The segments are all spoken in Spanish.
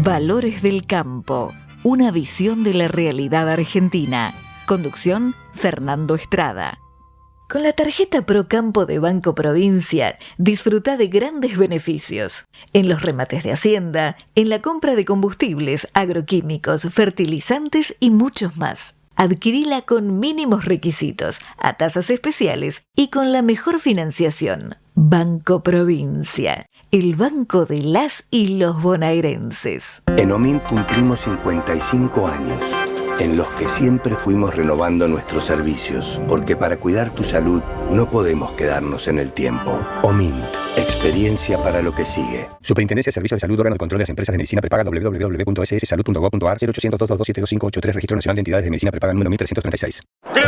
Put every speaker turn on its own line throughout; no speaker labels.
Valores del Campo, una visión de la realidad argentina. Conducción, Fernando Estrada. Con la tarjeta Procampo de Banco Provincia, disfruta de grandes beneficios. En los remates de Hacienda, en la compra de combustibles, agroquímicos, fertilizantes y muchos más. Adquirila con mínimos requisitos, a tasas especiales y con la mejor financiación. Banco Provincia, el banco de las y los bonaerenses.
En OMINT cumplimos 55 años, en los que siempre fuimos renovando nuestros servicios, porque para cuidar tu salud no podemos quedarnos en el tiempo. OMINT, experiencia para lo que sigue.
Superintendencia de Servicios de Salud, órgano de control de las empresas de medicina prepaga, www.sssalud.gov.ar, 0800-222-72583, Registro Nacional de Entidades de Medicina Prepaga número 1336.
Kroll,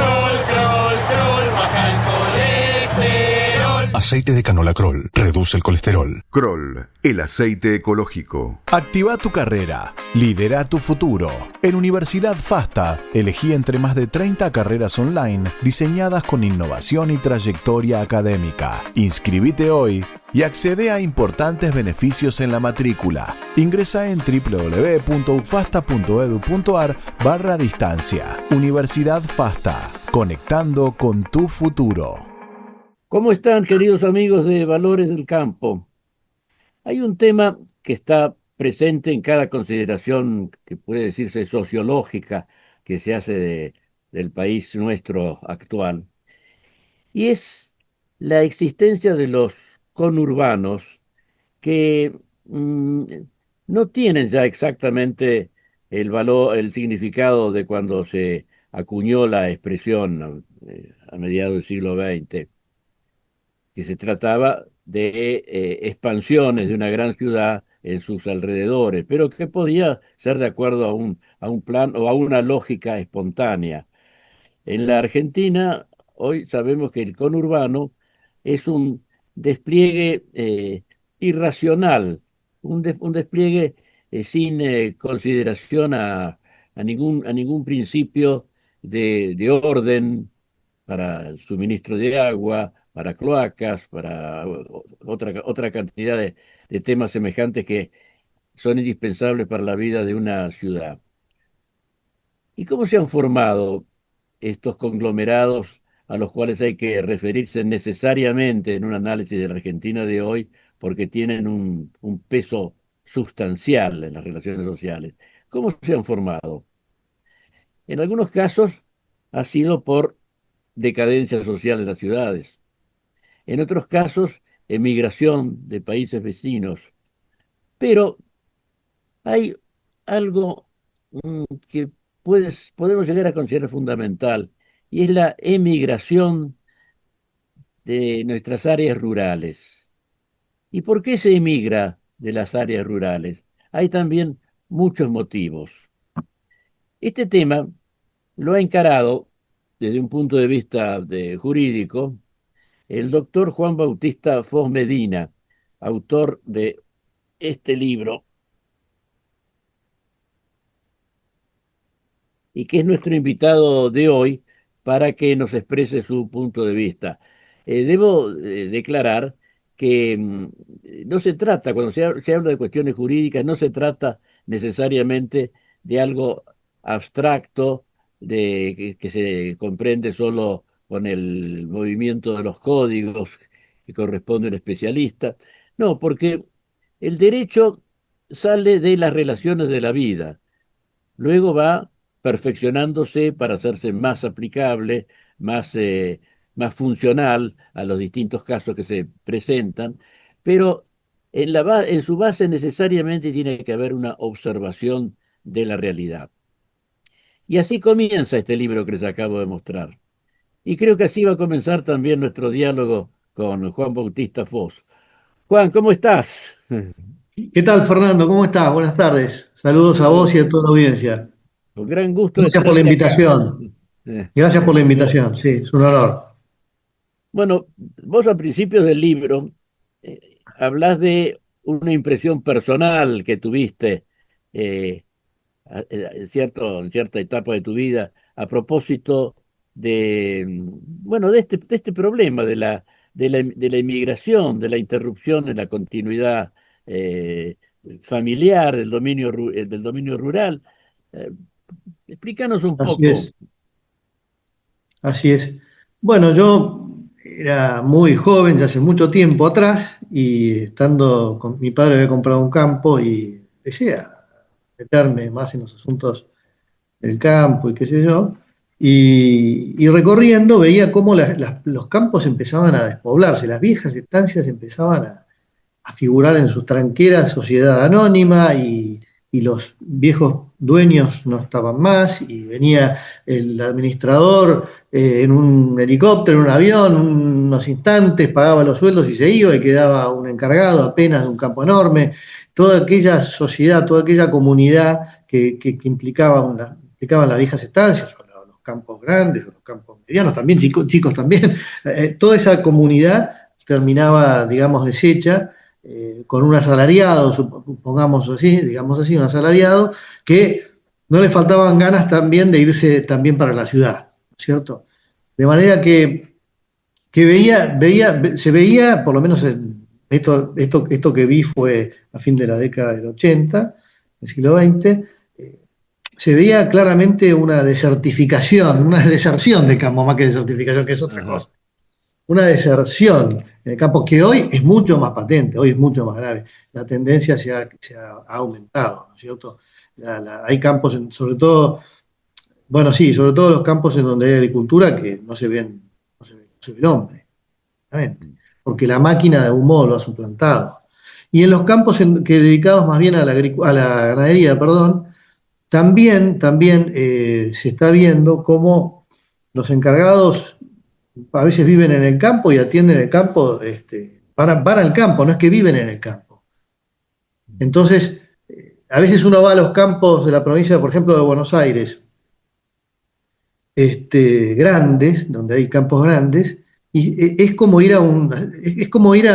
baja el colesterol.
Aceite de canola Kroll reduce el colesterol.
Kroll, el aceite ecológico.
Activa tu carrera, lidera tu futuro. En Universidad FASTA, elegí entre más de 30 carreras online diseñadas con innovación y trayectoria académica. Inscribite hoy y accede a importantes beneficios en la matrícula. Ingresa en www.ufasta.edu.ar/distancia. Universidad FASTA, conectando con tu futuro.
¿Cómo están, queridos amigos de Valores del Campo? Hay un tema que está presente en cada consideración que puede decirse sociológica que se hace del país nuestro actual, y es la existencia de los conurbanos que no tienen ya exactamente el valor, el significado de cuando se acuñó la expresión a mediados del siglo XX, que se trataba de expansiones de una gran ciudad en sus alrededores, pero que podía ser de acuerdo a un plan o a una lógica espontánea. En la Argentina, hoy sabemos que el conurbano es un despliegue irracional, un despliegue sin consideración a ningún principio de orden para el suministro de agua, para cloacas, para otra cantidad de temas semejantes que son indispensables para la vida de una ciudad. ¿Y cómo se han formado estos conglomerados a los cuales hay que referirse necesariamente en un análisis de la Argentina de hoy, porque tienen un peso sustancial en las relaciones sociales? ¿Cómo se han formado? En algunos casos ha sido por decadencia social de las ciudades. En otros casos, emigración de países vecinos. Pero hay algo que podemos llegar a considerar fundamental, y es la emigración de nuestras áreas rurales. ¿Y por qué se emigra de las áreas rurales? Hay también muchos motivos. Este tema lo ha encarado desde un punto de vista jurídico el doctor Juan Bautista Foz Medina, autor de este libro, y que es nuestro invitado de hoy para que nos exprese su punto de vista. Debo declarar que no se trata, cuando se habla de cuestiones jurídicas, no se trata necesariamente de algo abstracto, que se comprende solo con el movimiento de los códigos que corresponde a un especialista. No, porque el derecho sale de las relaciones de la vida, luego va perfeccionándose para hacerse más aplicable, más funcional a los distintos casos que se presentan, pero en su base necesariamente tiene que haber una observación de la realidad. Y así comienza este libro que les acabo de mostrar. Y creo que así va a comenzar también nuestro diálogo con Juan Bautista Foz. Juan, ¿cómo estás?
¿Qué tal, Fernando? ¿Cómo estás? Buenas tardes. Saludos a vos y a toda la audiencia.
Con gran gusto de
Gracias por la
tenerte acá.
invitación. Gracias por la invitación, sí, es un honor.
Bueno, vos al principio del libro hablás de una impresión personal que tuviste eh, en cierta etapa de tu vida a propósito bueno, de este problema de la inmigración, de la interrupción de la continuidad familiar, del dominio rural. Eh, Explícanos un
Así
poco.
es, así es. Bueno, yo era muy joven, ya hace mucho tiempo atrás, y estando con mi padre había comprado un campo y empecé a meterme más en los asuntos del campo y qué sé yo, y recorriendo veía cómo los campos empezaban a despoblarse, las viejas estancias empezaban a figurar en sus tranqueras sociedad anónima y los viejos dueños no estaban más y venía el administrador en un helicóptero, en un avión, unos instantes, pagaba los sueldos y se iba y quedaba un encargado apenas de un campo enorme. Toda aquella sociedad, toda aquella comunidad que implicaban las viejas estancias, o los campos grandes, o los campos medianos, también chicos también, toda esa comunidad terminaba, digamos, deshecha con un asalariado, supongamos así, digamos así, un asalariado, que no le faltaban ganas también de irse también para la ciudad, ¿cierto? De manera se veía, por lo menos esto que vi fue a fin de la década del 80, del siglo XX, se veía claramente una desertificación, una deserción de campo, más que desertificación, que es otra
Ajá.
cosa, una deserción en el campo que hoy es mucho más patente, hoy es mucho más grave. La tendencia se ha aumentado, ¿no es cierto? Hay campos, sobre todo, bueno, sí, sobre todo los campos en donde hay agricultura que no se ve el hombre, realmente, porque la máquina de algún modo lo ha suplantado. Y en los campos que dedicados más bien a la ganadería, perdón, también se está viendo cómo los encargados a veces viven en el campo y atienden el campo, van al campo, no es que viven en el campo. Entonces, a veces uno va a los campos de la provincia, por ejemplo, de Buenos Aires, grandes, donde hay campos grandes, y es como ir a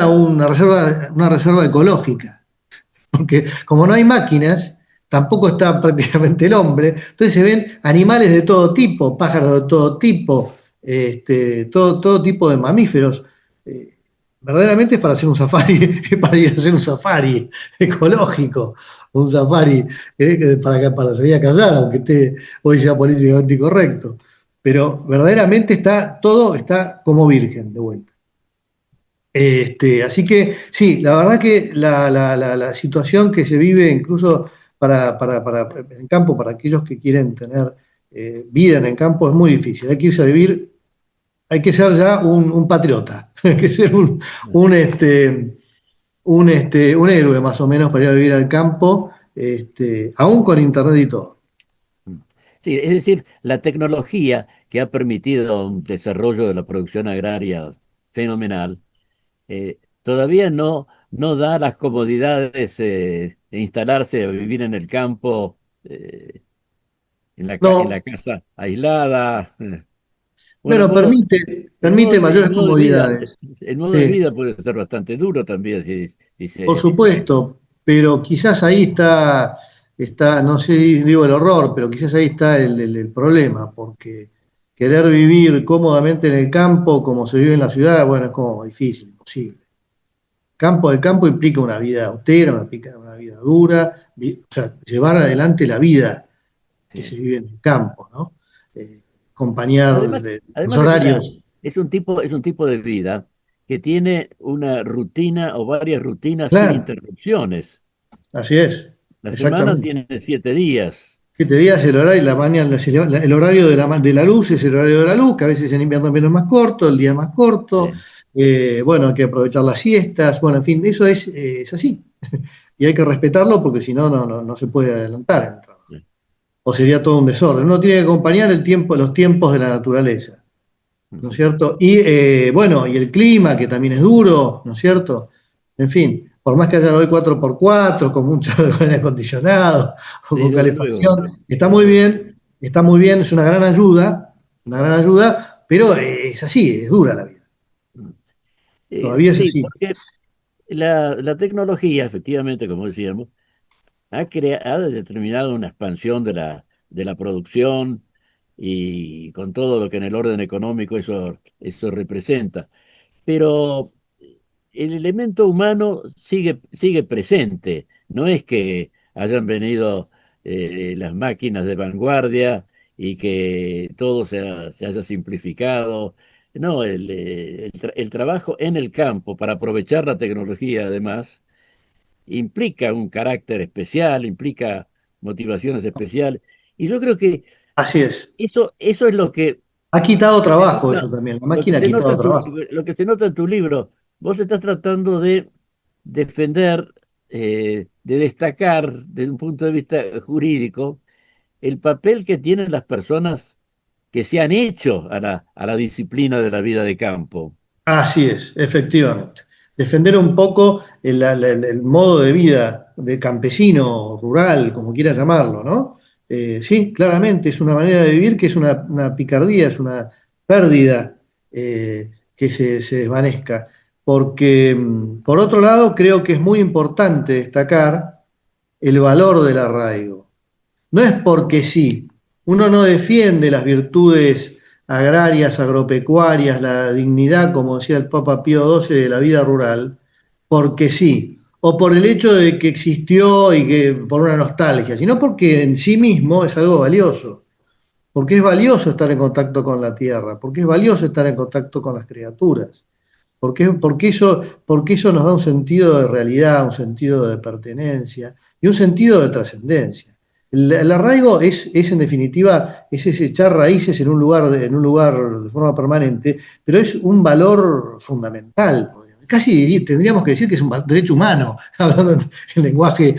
una reserva ecológica, porque como no hay máquinas, tampoco está prácticamente el hombre, entonces se ven animales de todo tipo, pájaros de todo tipo, todo tipo de mamíferos. Verdaderamente es para hacer un safari, es para ir a hacer un safari ecológico, un safari para salir a cazar, aunque hoy sea políticamente incorrecto. Pero verdaderamente todo está como virgen de vuelta. Así que sí, la verdad que la situación que se vive incluso en el campo, para aquellos que quieren tener vida en el campo, es muy difícil. Hay que irse a vivir, hay que ser ya un patriota, hay que ser un héroe más o menos para ir a vivir al campo, aún con internet y todo.
Sí, es decir, la tecnología que ha permitido un desarrollo de la producción agraria fenomenal, todavía no da las comodidades de instalarse a vivir en el campo, en la
No,
casa aislada. Bueno,
pero permite mayores comodidades.
el modo de
Sí.
vida puede ser bastante duro también si
Por
se...
supuesto, pero quizás ahí no sé, digo el horror, pero quizás ahí está el problema, porque querer vivir cómodamente en el campo como se vive en la ciudad, bueno, es como difícil, imposible. El campo implica una vida austera, implica una vida dura, o sea, llevar adelante la vida que se
Sí.
vive en el campo, ¿no? Acompañar los
Además
horarios,
es un tipo de vida que tiene una rutina o varias rutinas sin
claro,
interrupciones.
así es,
La semana
exactamente.
tiene 7 días.
7 días el horario, la mañana, el horario de la luz es el horario de la luz, que a veces en invierno también es más corto, el día es más corto,
Sí.
bueno, hay que aprovechar las siestas, bueno, en fin, eso es así. Y hay que respetarlo porque si no, no se puede adelantar en el trabajo.
Sí.
O sería todo un desorden. Uno tiene que acompañar los tiempos de la naturaleza, ¿no es cierto? Y bueno, y el clima, que también es duro, ¿no es cierto? En fin, por más que haya hoy 4x4, con mucho aire acondicionado o
Sí,
con
desde luego.
calefacción, está muy bien, es una gran ayuda, pero es así, es dura la vida. Todavía es
Sí,
así.
porque la tecnología, efectivamente, como decíamos, ha determinado una expansión de la producción y con todo lo que en el orden económico eso representa. Pero el elemento humano sigue presente. no es que hayan venido las máquinas de vanguardia y que todo se haya simplificado. No, el trabajo en el campo para aprovechar la tecnología, además, implica un carácter especial, implica motivaciones especiales. Y yo creo que
Así es.
eso es
Ha quitado
que se
trabajo
nota,
eso también. La
lo que
máquina ha
se nota
quitado
en tu,
trabajo.
lo que se nota en tu libro. Vos estás tratando de defender, de destacar desde un punto de vista jurídico el papel que tienen las personas que se han hecho a la disciplina de la vida de campo.
Así es, efectivamente. Defender un poco el modo de vida de campesino, rural, como quieras llamarlo, ¿no? Sí, claramente es una manera de vivir que es una picardía, es una pérdida que se desvanezca. Porque, por otro lado, creo que es muy importante destacar el valor del arraigo. No es porque sí. Uno no defiende las virtudes agrarias, agropecuarias, la dignidad, como decía el Papa Pío XII, de la vida rural, porque sí, o por el hecho de que existió y que por una nostalgia, sino porque en sí mismo es algo valioso, porque es valioso estar en contacto con la tierra, porque es valioso estar en contacto con las criaturas, porque eso nos da un sentido de realidad, un sentido de pertenencia y un sentido de trascendencia. El arraigo es en definitiva es ese echar raíces en un lugar de forma permanente, pero es un valor fundamental. Tendríamos que decir que es un derecho humano, hablando en lenguaje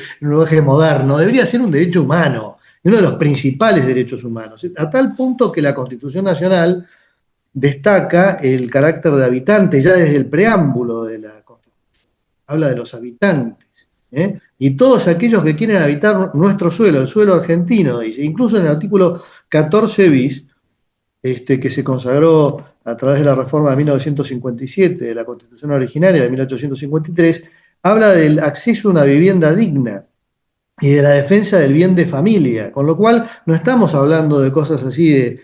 moderno, debería ser un derecho humano, uno de los principales derechos humanos, a tal punto que la Constitución Nacional destaca el carácter de habitante ya desde el preámbulo de la Constitución. Habla de los habitantes, ¿eh? Y todos aquellos que quieren habitar nuestro suelo, el suelo argentino, dice, incluso en el artículo 14 bis, que se consagró a través de la reforma de 1957 de la Constitución originaria de 1853, habla del acceso a una vivienda digna y de la defensa del bien de familia, con lo cual no estamos hablando de cosas así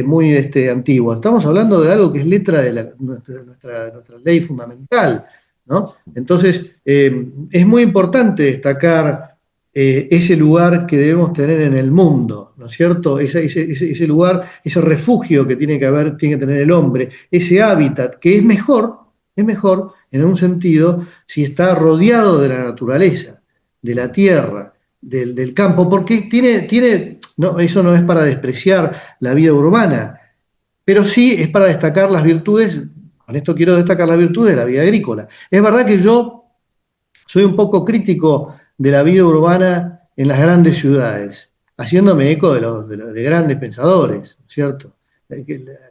muy antiguas, estamos hablando de algo que es letra de nuestra ley fundamental, ¿no? Entonces, es muy importante destacar ese lugar que debemos tener en el mundo, ¿no es cierto? Ese lugar, ese refugio que tiene que tener el hombre, ese hábitat que es mejor en un sentido si está rodeado de la naturaleza, de la tierra, del campo, porque no, eso no es para despreciar la vida urbana, pero sí es para destacar las virtudes, con esto quiero destacar las virtudes de la vida agrícola. Es verdad que yo soy un poco crítico de la vida urbana en las grandes ciudades, haciéndome eco de grandes pensadores, ¿cierto?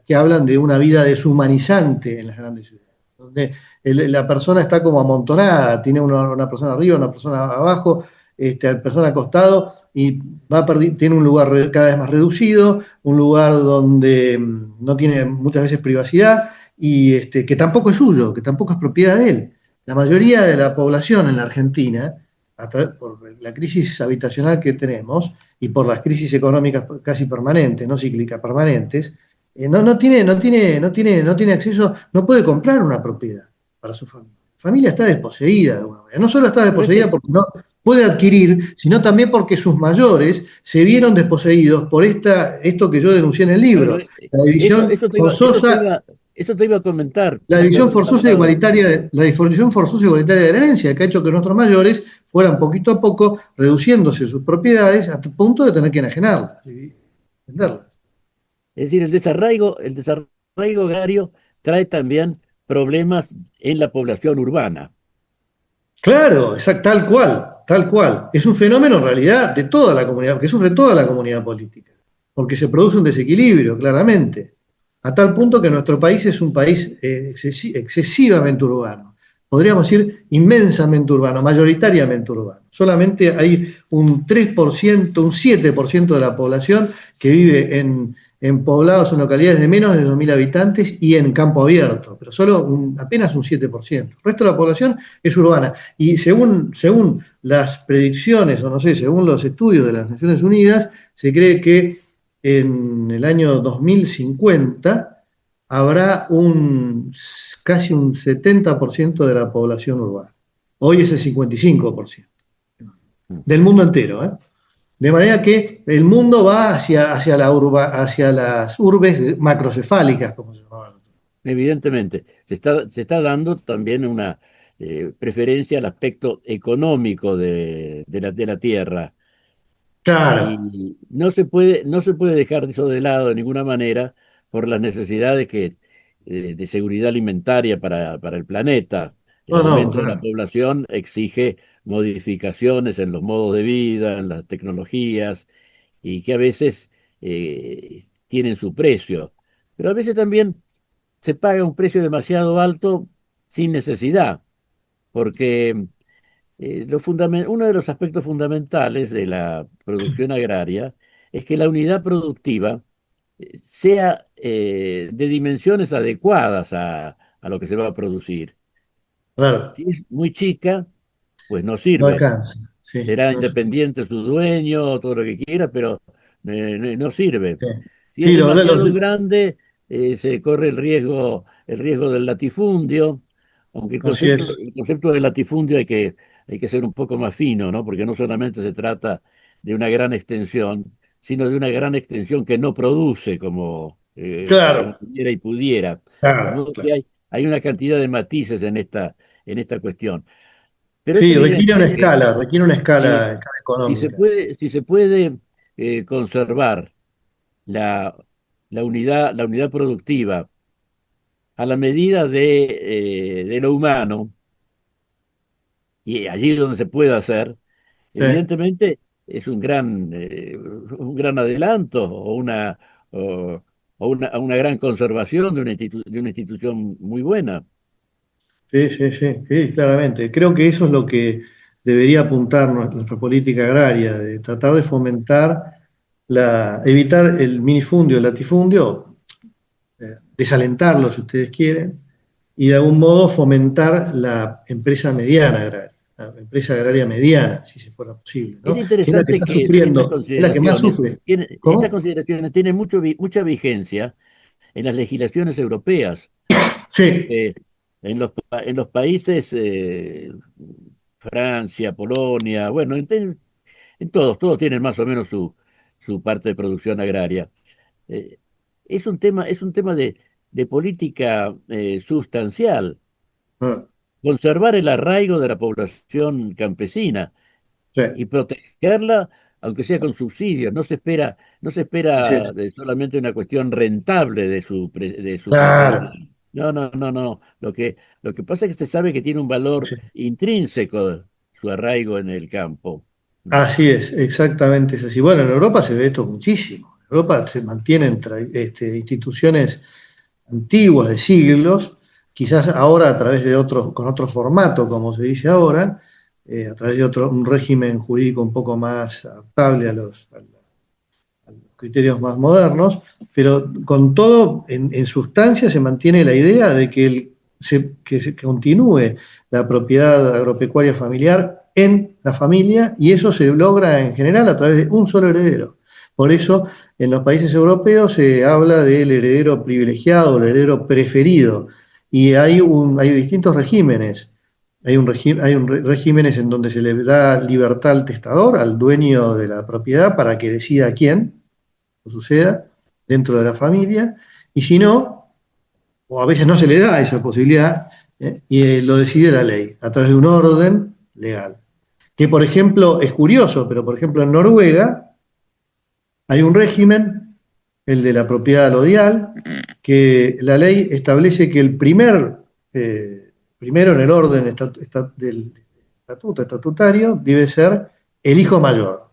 Que hablan de una vida deshumanizante en las grandes ciudades, donde la persona está como amontonada, tiene una persona arriba, una persona abajo, la persona acostado, y tiene un lugar cada vez más reducido, un lugar donde no tiene muchas veces privacidad, y que tampoco es suyo, que tampoco es propiedad de él. La mayoría de la población en la Argentina, por la crisis habitacional que tenemos y por las crisis económicas casi permanentes, no cíclicas, permanentes, no tiene acceso, no puede comprar una propiedad para su familia. La familia está desposeída de alguna manera. No solo está desposeída porque no puede adquirir, sino también porque sus mayores se vieron desposeídos por esto que yo denuncié en el libro,
Bueno,
la división forzosa.
eso te iba a comentar.
La división forzosa e igualitaria de la herencia, que ha hecho que nuestros mayores fueran poquito a poco reduciéndose sus propiedades hasta el punto de tener que enajenarlas y venderlas.
Es decir, el desarraigo agrario trae también problemas en la población urbana.
Claro, tal cual. Es un fenómeno en realidad de toda la comunidad, que sufre toda la comunidad política, porque se produce un desequilibrio, claramente, a tal punto que nuestro país es un país excesivamente urbano, podríamos decir inmensamente urbano, mayoritariamente urbano. Solamente hay un 3%, un 7% de la población que vive en poblados, en localidades de menos de 2.000 habitantes y en campo abierto, pero solo apenas un 7%. El resto de la población es urbana. Y según las predicciones, o no sé, según los estudios de las Naciones Unidas, se cree que en el año 2050 habrá casi un 70% de la población urbana. Hoy es el 55%. del mundo entero, ¿eh? De manera que el mundo va hacia las urbes macrocefálicas, como se llamaban.
Evidentemente, se está dando también una preferencia al aspecto económico de la tierra.
Claro,
Y no se puede dejar eso de lado de ninguna manera por las necesidades de seguridad alimentaria para el planeta. El
no, no,
aumento de la
claro,
población exige modificaciones en los modos de vida, en las tecnologías, y que a veces tienen su precio. Pero a veces también se paga un precio demasiado alto sin necesidad, porque uno de los aspectos fundamentales de la producción agraria es que la unidad productiva sea de dimensiones adecuadas a lo que se va a producir.
claro,
Si es muy chica, pues no
no
sirve.
alcanza, sí,
Será
no sé,
independiente su dueño, todo lo que quiera, pero no sirve.
sí.
Si es
Sí,
demasiado grande, se corre el riesgo del latifundio, aunque el
así
concepto,
es,
el concepto de latifundio hay que ser un poco más fino, ¿no? Porque no solamente se trata de una gran extensión, sino de una gran extensión que no produce como
claro,
pudiera y pudiera. De
claro,
modo que
claro.
hay una cantidad de matices en esta cuestión. Pero es
Sí,
evidente que
requiere una
si,
escala
si se
económica.
puede, si se puede conservar la, la unidad productiva a la medida de lo humano, y allí donde se pueda hacer,
Sí,
evidentemente es un gran adelanto o una gran conservación de una institución muy buena.
sí, sí, sí, sí, claramente. Creo que eso es lo que debería apuntar nuestra política agraria, de tratar de fomentar evitar el minifundio, el latifundio, desalentarlo si ustedes quieren, y de algún modo fomentar la empresa mediana agraria, la empresa agraria mediana, si se fuera posible,
Es
¿no? Que es la que
interesante
está
que estas
sufriendo, es la que más
consideraciones,
sufre.
estas
¿Cómo?
consideraciones tienen mucha vigencia en las legislaciones europeas,
Sí,
porque en los países, Francia, Polonia, bueno, en todos tienen más o menos su parte de producción agraria. Eh, es un tema de política sustancial,
ah,
conservar el arraigo de la población campesina
sí,
y protegerla, aunque sea con subsidios. No se espera
así es.
solamente una cuestión rentable de su presencia.
Claro,
No, no, no, no. Lo que pasa es que se sabe que tiene un valor
sí.
intrínseco su arraigo en el campo.
Así es, exactamente es así. Bueno, en Europa se ve esto muchísimo. En Europa se mantienen instituciones antiguas de siglos, quizás ahora a través de con otro formato, como se dice ahora, a través de un régimen jurídico un poco más adaptable a los criterios más modernos, pero con todo, en sustancia se mantiene la idea de que continúe la propiedad agropecuaria familiar en la familia, y eso se logra en general a través de un solo heredero. Por eso, en los países europeos se habla del heredero privilegiado, el heredero preferido, y hay distintos regímenes. Hay regímenes en donde se le da libertad al testador, al dueño de la propiedad, para que decida a quién suceda dentro de la familia, y si no, o a veces no se le da esa posibilidad, y lo decide la ley, a través de un orden legal. Que, por ejemplo, es curioso, pero por ejemplo en Noruega hay un régimen, el de la propiedad alodial, que la ley establece que primero en el orden del estatuto estatutario debe ser el hijo mayor.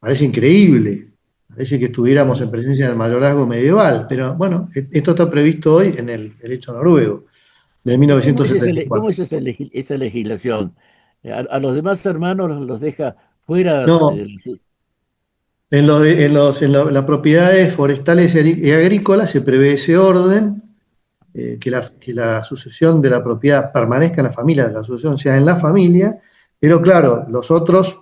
Parece increíble, parece que estuviéramos en presencia del mayorazgo medieval, pero bueno, esto está previsto hoy en el derecho noruego de
¿Y cómo es
1974.
esa legislación? A los demás hermanos los deja fuera
No, en las propiedades forestales y agrícolas se prevé ese orden, que la sucesión de la propiedad permanezca en la familia, la sucesión sea en la familia, pero claro, los otros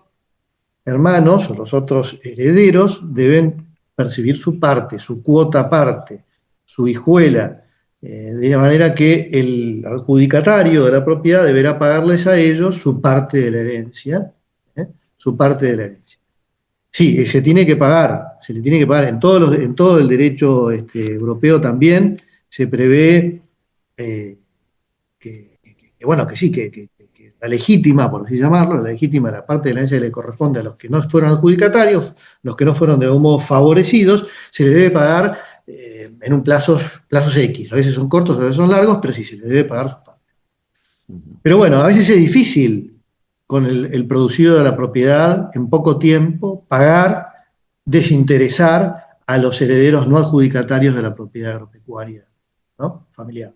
hermanos o los otros herederos deben percibir su parte, su cuota parte, su hijuela, de manera que el adjudicatario de la propiedad deberá pagarles a ellos su parte de la herencia, ¿eh? su parte de la herencia. Sí, se tiene que pagar, se le tiene que pagar en todo el derecho europeo también se prevé bueno, que sí, que la legítima, por así llamarlo, la legítima, la parte de la herencia que le corresponde a los que no fueron adjudicatarios, los que no fueron de algún modo favorecidos, se les debe pagar en un plazos X. A veces son cortos, a veces son largos, pero sí se les debe pagar su parte. Pero bueno, a veces es difícil con el producido de la propiedad en poco tiempo pagar, desinteresar a los herederos no adjudicatarios de la propiedad agropecuaria, ¿no? Familiar.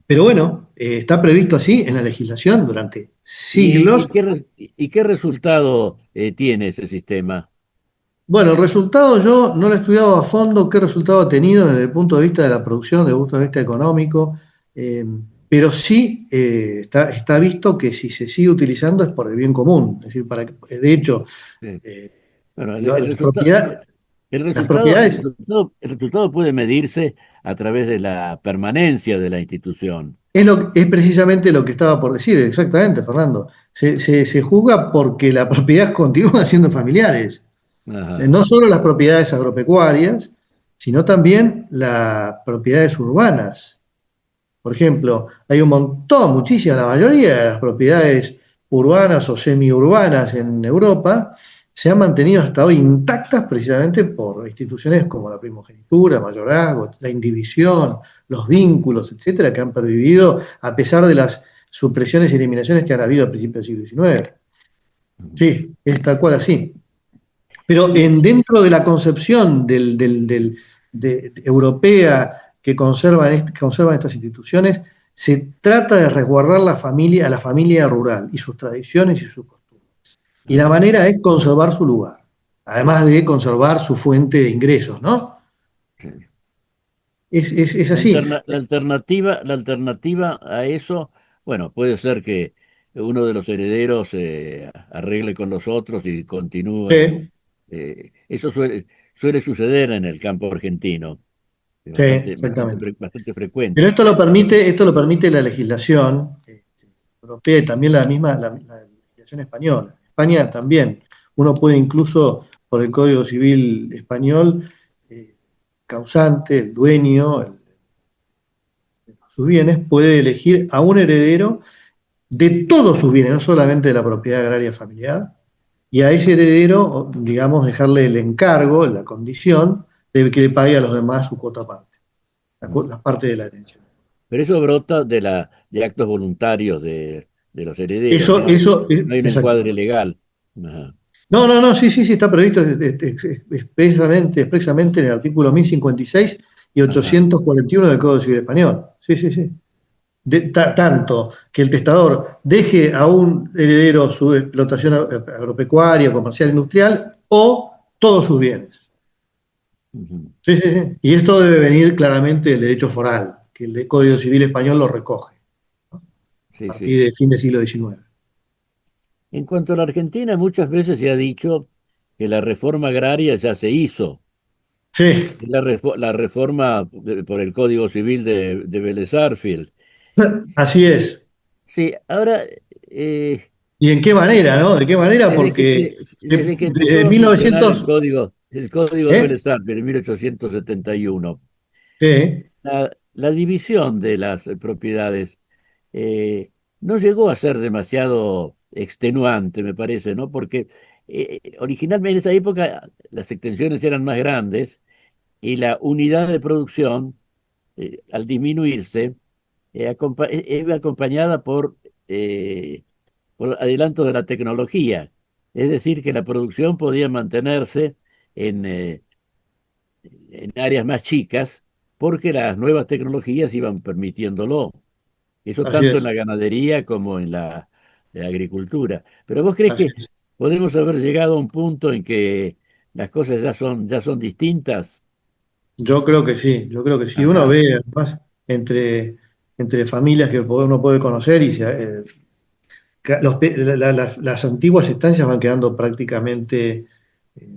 Pero bueno, está previsto así en la legislación durante siglos.
¿Y qué resultado tiene ese sistema?
Bueno, el resultado yo no lo he estudiado a fondo, qué resultado ha tenido desde el punto de vista de la producción, desde el punto de vista económico, pero sí está visto que si se sigue utilizando es por el bien común. Es decir, de hecho,
bueno,
las propiedades...
el resultado puede medirse a través de la permanencia de la institución.
Es precisamente lo que estaba por decir, exactamente, Fernando. Se juzga porque las propiedades continúan siendo familiares.
Ajá.
No solo las propiedades agropecuarias, sino también las propiedades urbanas. Por ejemplo, hay un montón, muchísima, la mayoría de las propiedades urbanas o semiurbanas en Europa se han mantenido hasta hoy intactas precisamente por instituciones como la primogenitura, mayorazgo, la indivisión, los vínculos, etcétera, que han pervivido a pesar de las supresiones y eliminaciones que han habido a principios del siglo XIX. Sí, es tal cual así. Pero dentro de la concepción europea que conservan estas instituciones, se trata de resguardar a la familia rural y sus tradiciones y sus costumbres. Y la manera es conservar su lugar, además de conservar su fuente de ingresos, ¿no?
Sí.
Es así.
La alternativa a eso, bueno, puede ser que uno de los herederos arregle con los otros y continúe.
Sí.
Eso suele suceder en el campo argentino. Bastante frecuente.
Pero esto lo permite la legislación europea y también la legislación española. España también. Uno puede incluso, por el Código Civil español, causante, el dueño de sus bienes, puede elegir a un heredero de todos sus bienes, no solamente de la propiedad agraria familiar, y a ese heredero, digamos, dejarle el encargo, la condición de que le pague a los demás su cuota parte, la parte de la herencia.
Pero eso brota de actos voluntarios de los herederos.
No
hay un encuadre legal. Ajá.
No, sí, está previsto expresamente en el artículo 1056 y 841 del Código Civil Español. Sí. Tanto que el testador deje a un heredero su explotación agropecuaria, comercial, industrial, o todos sus bienes. Sí. Y esto debe venir claramente del derecho foral, que el Código Civil Español lo recoge, ¿no? A partir del fin del siglo XIX.
En cuanto a la Argentina, muchas veces se ha dicho que la reforma agraria ya se hizo.
Sí.
La reforma por el Código Civil de Vélez Sarsfield.
Así es.
Sí, ahora...
¿Y en qué manera, no? ¿De qué manera? Porque
desde que
desde 1900...
el código de Vélez Sarsfield en 1871,
sí.
la división de las propiedades no llegó a ser demasiado extenuante, me parece, ¿no? Porque originalmente en esa época las extensiones eran más grandes y la unidad de producción, al disminuirse, iba acompañada por adelanto de la tecnología. Es decir, que la producción podía mantenerse en áreas más chicas porque las nuevas tecnologías iban permitiéndolo. Eso
Así
tanto
es.
en la ganadería como en la agricultura. Pero ¿vos crees
Así
que
es.
podemos haber llegado a un punto en que las cosas ya son distintas?
Yo creo que sí.
Ajá.
Uno ve, además, entre familias que uno puede conocer y las antiguas estancias van quedando prácticamente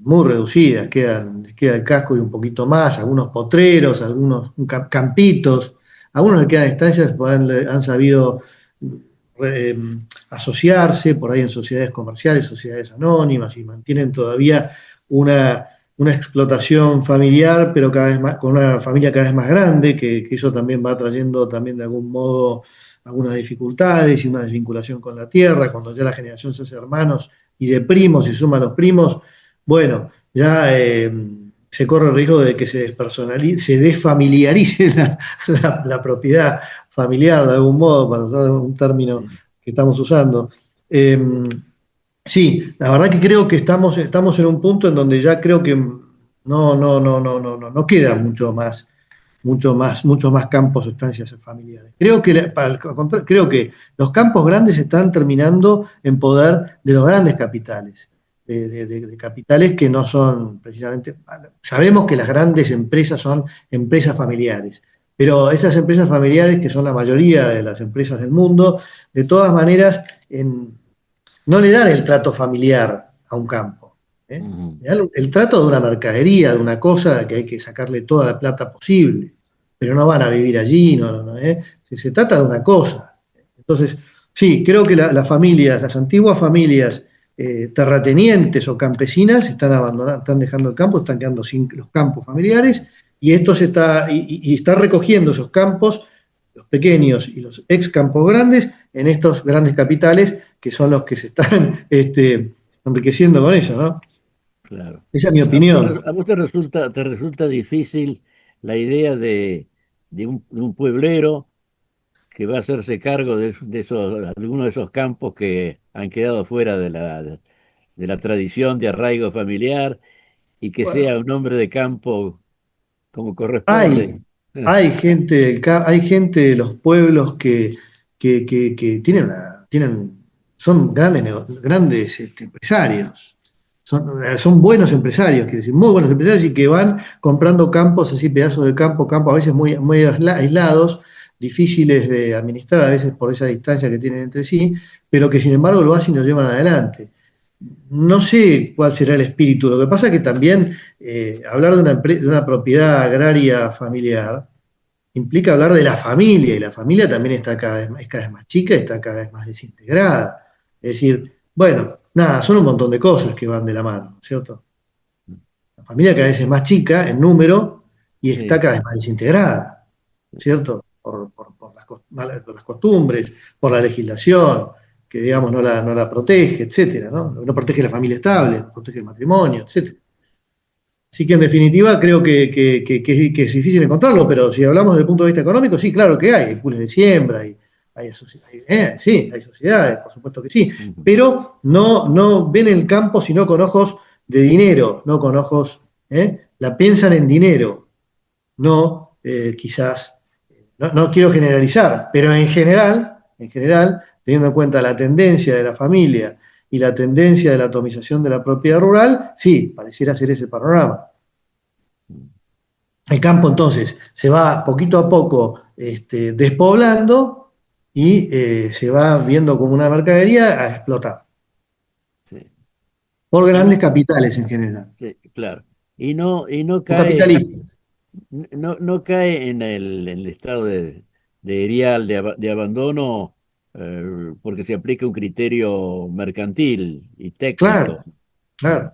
muy reducidas, queda el casco y un poquito más, algunos potreros, algunos campitos, algunos que quedan estancias han sabido asociarse por ahí en sociedades comerciales, sociedades anónimas, y mantienen todavía una explotación familiar, pero cada vez más, con una familia cada vez más grande, que eso también va trayendo también de algún modo algunas dificultades y una desvinculación con la tierra. Cuando ya la generación se hace hermanos y de primos y suman los primos, bueno, ya se corre el riesgo de que se despersonalice, se desfamiliarice la propiedad familiar de algún modo, para usar un término que estamos usando. Sí, la verdad que creo que estamos en un punto en donde ya creo que no queda muchos más campos o estancias familiares. Creo que los campos grandes están terminando en poder de los grandes capitales, de capitales que no son precisamente. Sabemos que las grandes empresas son empresas familiares, pero esas empresas familiares, que son la mayoría de las empresas del mundo, de todas maneras, no le dan el trato familiar a un campo. Le dan el trato de una mercadería, de una cosa que hay que sacarle toda la plata posible, pero no van a vivir allí, se trata de una cosa. Entonces, sí, creo que las familias, las antiguas familias terratenientes o campesinas están abandonando, están dejando el campo, están quedando sin los campos familiares, y esto está recogiendo esos campos, los pequeños y los ex campos grandes, en estos grandes capitales, que son los que se están enriqueciendo con eso, ¿no?
Claro.
Esa es mi opinión.
¿A vos te resulta difícil la idea de un pueblero que va a hacerse cargo de algunos de esos campos que han quedado fuera de la tradición de arraigo familiar, y que
Bueno,
sea un hombre de campo como corresponde?
hay gente de los pueblos que son grandes empresarios. Son buenos empresarios, quiero decir, muy buenos empresarios, y que van comprando campos, así pedazos de campo, a veces muy, muy aislados, difíciles de administrar, a veces por esa distancia que tienen entre sí, pero que sin embargo lo hacen y lo llevan adelante. No sé cuál será el espíritu. Lo que pasa es que también hablar de una propiedad agraria familiar implica hablar de la familia, y la familia también es cada vez más chica y está cada vez más desintegrada. Es decir, bueno, nada, son un montón de cosas que van de la mano, ¿cierto? La familia cada vez es más chica en número y
Sí.
está cada vez más desintegrada, ¿cierto? Por las costumbres, por la legislación, que digamos no la protege, etcétera, ¿no? No protege la familia estable, no protege el matrimonio, etcétera. Así que en definitiva creo que es difícil encontrarlo, pero si hablamos desde el punto de vista económico, sí, claro que hay pools de siembra, sí, hay sociedades, por supuesto que sí, pero no ven el campo sino con ojos de dinero, no con ojos, la piensan en dinero, no quizás, no quiero generalizar, pero en general, teniendo en cuenta la tendencia de la familia y la tendencia de la atomización de la propiedad rural, sí, pareciera ser ese panorama. El campo entonces se va poquito a poco despoblando y se va viendo como una mercadería a explotar.
Sí.
Por grandes capitales en general.
Sí, claro. Y no cae,
Capitalistas.
no cae en el estado de erial, de abandono, porque se aplica un criterio mercantil y técnico.
Claro.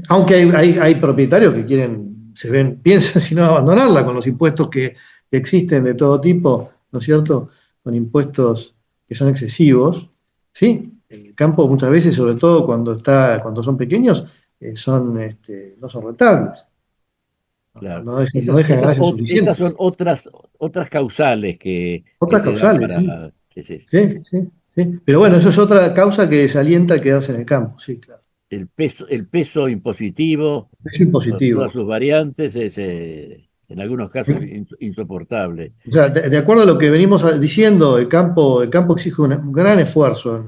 Aunque hay propietarios que piensan si no abandonarla con los impuestos que existen de todo tipo, ¿no es cierto? Con impuestos que son excesivos, ¿sí? El campo muchas veces, sobre todo cuando son pequeños, no son rentables.
Claro.
No dejan ganancias
Esas
suficientes.
son otras causales que
Otras
se dan
causales, sí.
para. Sí.
Sí. Pero bueno, eso es otra causa que desalienta a quedarse en el campo, sí, claro.
El peso impositivo,
Es impositivo.
todas sus variantes, es en algunos casos insoportable.
O sea, de acuerdo a lo que venimos diciendo, el campo exige un gran esfuerzo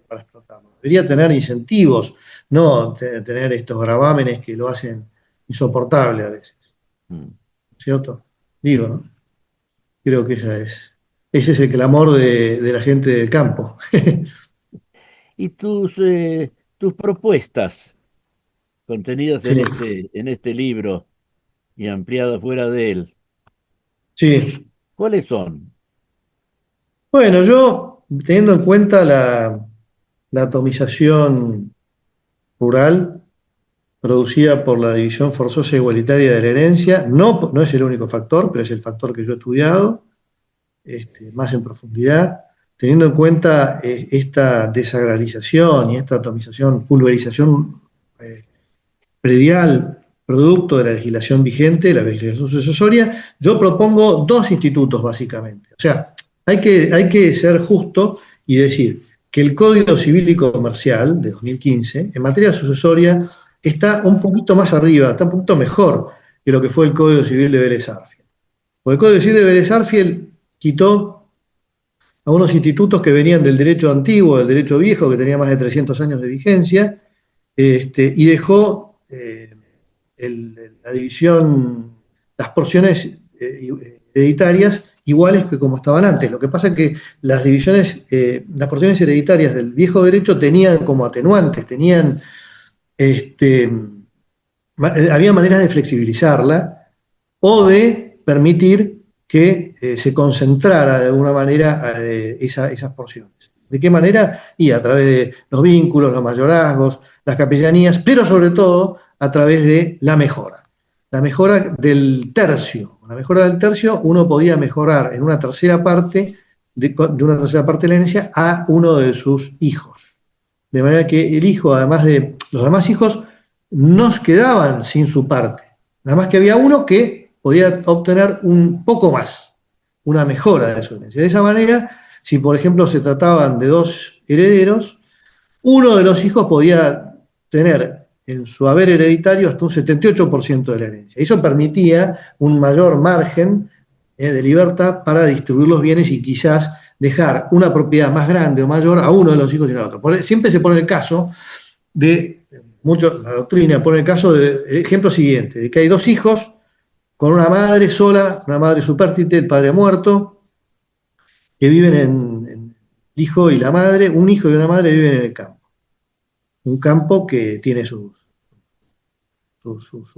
para explotarlo. Debería tener incentivos, no tener estos gravámenes que lo hacen insoportable a veces. ¿Cierto? Digo, ¿no? Creo que ese es el clamor de la gente del campo.
Y tus propuestas contenidas
Sí.
en este libro y ampliadas fuera de él,
Sí.
¿cuáles son?
Bueno, yo teniendo en cuenta la atomización rural producida por la división forzosa e igualitaria de la herencia, no es el único factor, pero es el factor que yo he estudiado más en profundidad, teniendo en cuenta esta desagralización y esta atomización, pulverización predial, producto de la legislación vigente, la legislación sucesoria, yo propongo dos institutos básicamente. O sea, hay que ser justo y decir que el Código Civil y Comercial de 2015, en materia sucesoria, está un poquito más arriba, está un poquito mejor que lo que fue el Código Civil de Vélez Sarsfield. Porque el Código Civil de Vélez Sarsfield quitó a unos institutos que venían del derecho antiguo, del derecho viejo, que tenía más de 300 años de vigencia, y dejó la división, las porciones hereditarias iguales que como estaban antes. Lo que pasa es que las porciones hereditarias del viejo derecho tenían como atenuantes, había maneras de flexibilizarla o de permitir que se concentrara de alguna manera esas porciones. ¿De qué manera? Y a través de los vínculos, los mayorazgos, las capellanías, pero sobre todo a través de la mejora. La mejora del tercio. La mejora del tercio, uno podía mejorar en una tercera parte de una tercera parte de la herencia a uno de sus hijos. De manera que el hijo, además de los demás hijos, no quedaban sin su parte. Nada más que había uno que podía obtener un poco más, una mejora de su herencia. De esa manera, si por ejemplo se trataban de dos herederos, uno de los hijos podía tener en su haber hereditario hasta un 78% de la herencia. Eso permitía un mayor margen de libertad para distribuir los bienes y quizás dejar una propiedad más grande o mayor a uno de los hijos y al otro. Siempre se pone el caso la doctrina pone el caso del ejemplo siguiente, de que hay dos hijos con una madre sola, una madre supérstite, el padre muerto, que viven el hijo y la madre, un hijo y una madre viven en el campo. Un campo que tiene sus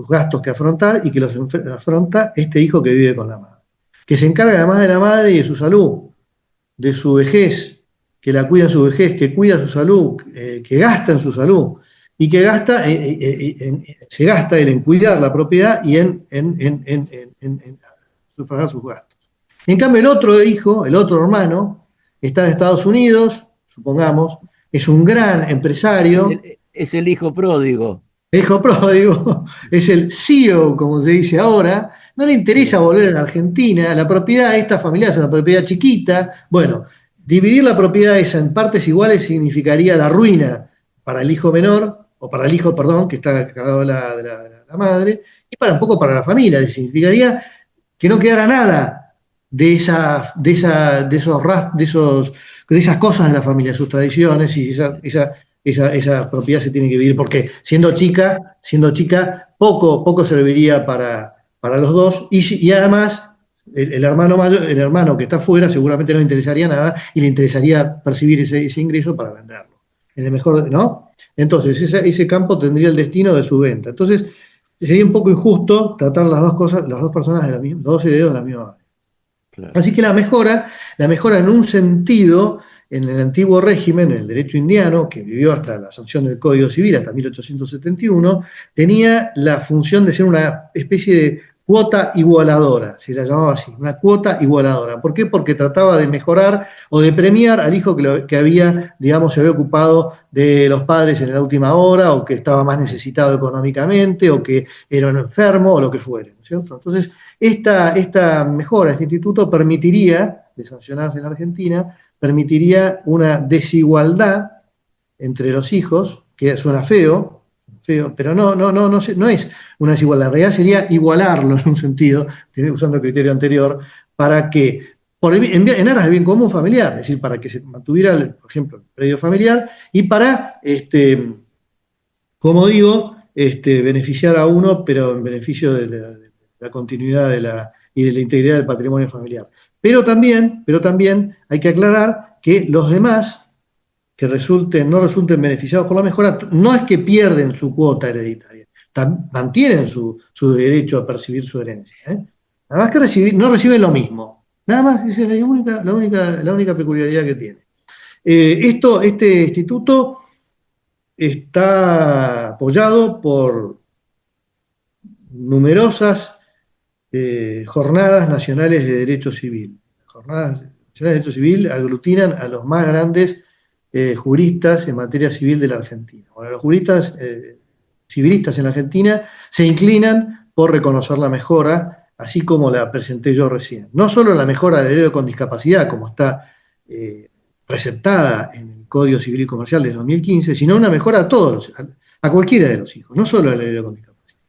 gastos que afrontar y que los afronta este hijo que vive con la madre. Que se encarga además de la madre y de su salud, de su vejez, que la cuida en su vejez, que cuida su salud, que gasta en su salud, y que se gasta en cuidar la propiedad y en sufragar sus gastos. En cambio, el otro hijo, el otro hermano, está en Estados Unidos, supongamos, es un gran empresario.
Es el hijo pródigo.
El hijo pródigo, es el CEO, como se dice ahora, no le interesa volver a la Argentina, la propiedad de esta familia es una propiedad chiquita. Bueno, dividir la propiedad esa en partes iguales significaría la ruina para el hijo menor, o para el hijo, perdón, que está cargado de la madre, y un poco para la familia, significaría que no quedara nada de esas cosas de la familia, sus tradiciones, y esa propiedad se tiene que vivir, porque siendo chica, poco serviría para los dos, y además el hermano mayor, el hermano que está afuera seguramente no le interesaría nada, y le interesaría percibir ese ingreso para venderlo. En el mejor, ¿no? Entonces, ese campo tendría el destino de su venta. Entonces, sería un poco injusto tratar las dos personas los dos herederos de la misma manera. Claro. Así que la mejora en un sentido, en el antiguo régimen, en el derecho indiano, que vivió hasta la sanción del Código Civil, hasta 1871, tenía la función de ser una especie de cuota igualadora, se la llamaba así, una cuota igualadora. ¿Por qué? Porque trataba de mejorar o de premiar al hijo que había, digamos, se había ocupado de los padres en la última hora, o que estaba más necesitado económicamente, o que era un enfermo, o lo que fuera, ¿no es cierto? Entonces, esta mejora, este instituto permitiría, de sancionarse en Argentina, permitiría una desigualdad entre los hijos, que suena feo, pero no es una desigualdad. En realidad sería igualarlo en un sentido, usando el criterio anterior, para que, en aras del bien común familiar, es decir, para que se mantuviera, por ejemplo, el predio familiar, y para, como digo, beneficiar a uno, pero en beneficio de la continuidad y de la integridad del patrimonio familiar. Pero también hay que aclarar que los demás que no resulten beneficiados por la mejora, no es que pierden su cuota hereditaria, mantienen su derecho a percibir su herencia. Nada más que no reciben lo mismo. Nada más, esa es la única peculiaridad que tiene. Este instituto está apoyado por numerosas jornadas nacionales de derecho civil. Jornadas nacionales de derecho civil aglutinan a los más grandes juristas en materia civil de la Argentina. Bueno, los juristas civilistas en la Argentina se inclinan por reconocer la mejora, así como la presenté yo recién. No solo la mejora del heredero con discapacidad, como está preceptada en el Código Civil y Comercial de 2015, sino una mejora a todos, a cualquiera de los hijos, no solo al heredero con discapacidad,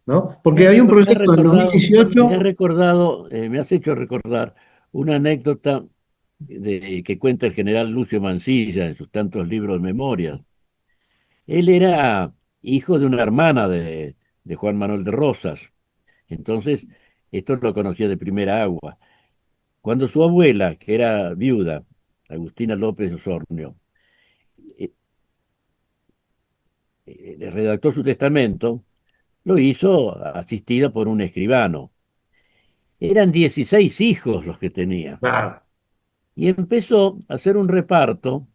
¿no? Porque había un proyecto en 2018...
Me has hecho recordar una anécdota que cuenta el general Lucio Mansilla en sus tantos libros de memorias. Él era hijo de una hermana de Juan Manuel de Rosas. Entonces, esto lo conocía de primera agua. Cuando su abuela, que era viuda, Agustina López Osornio, le redactó su testamento, lo hizo asistida por un escribano. Eran 16 hijos los que tenía.
Claro.
Y empezó a hacer un reparto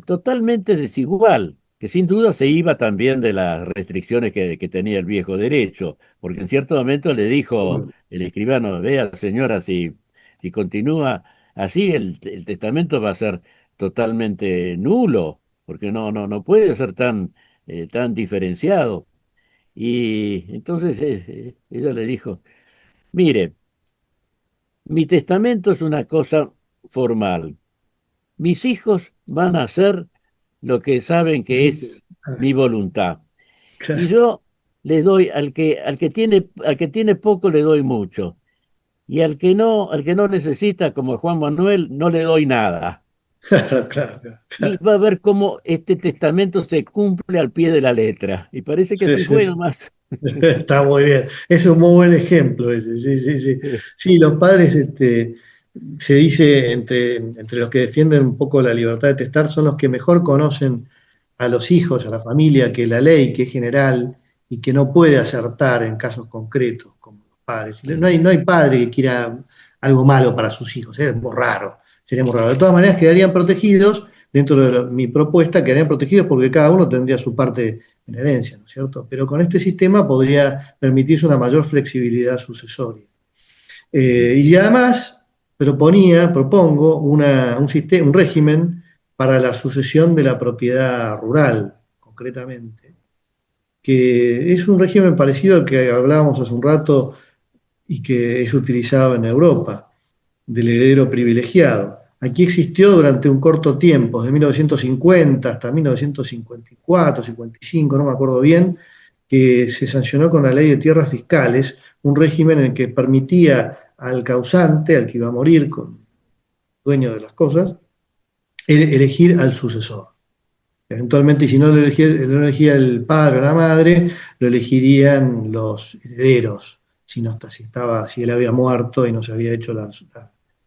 totalmente desigual, que sin duda se iba también de las restricciones que tenía el viejo derecho, porque en cierto momento le dijo el escribano: vea, señora, si continúa así, el testamento va a ser totalmente nulo, porque no puede ser tan diferenciado. Y entonces ella le dijo: mire, mi testamento es una cosa formal. Mis hijos van a hacer lo que saben que es mi voluntad. Y yo le doy al que tiene poco le doy mucho. Y al que no necesita, como Juan Manuel, no le doy nada.
Claro.
Y va a ver cómo este testamento se cumple al pie de la letra. Y parece que así fue nomás.
Está muy bien. Es un muy buen ejemplo ese. Sí. Sí, los padres, se dice entre los que defienden un poco la libertad de testar, son los que mejor conocen a los hijos, a la familia, que la ley, que es general y que no puede acertar en casos concretos, como los padres. No hay padre que quiera algo malo para sus hijos, sería muy raro. De todas maneras, quedarían protegidos, dentro de mi propuesta, quedarían protegidos porque cada uno tendría su parte en la herencia, ¿no es cierto? Pero con este sistema podría permitirse una mayor flexibilidad sucesoria. Y además propongo un régimen para la sucesión de la propiedad rural, concretamente, que es un régimen parecido al que hablábamos hace un rato y que es utilizado en Europa, del heredero privilegiado. Aquí existió durante un corto tiempo, de 1950 hasta 1954, 55, no me acuerdo bien, que se sancionó con la ley de tierras fiscales, un régimen en el que permitía al causante, al que iba a morir, con dueño de las cosas, elegir al sucesor. Eventualmente, si no lo elegía el padre o la madre, lo elegirían los herederos, si él había muerto y no se había hecho la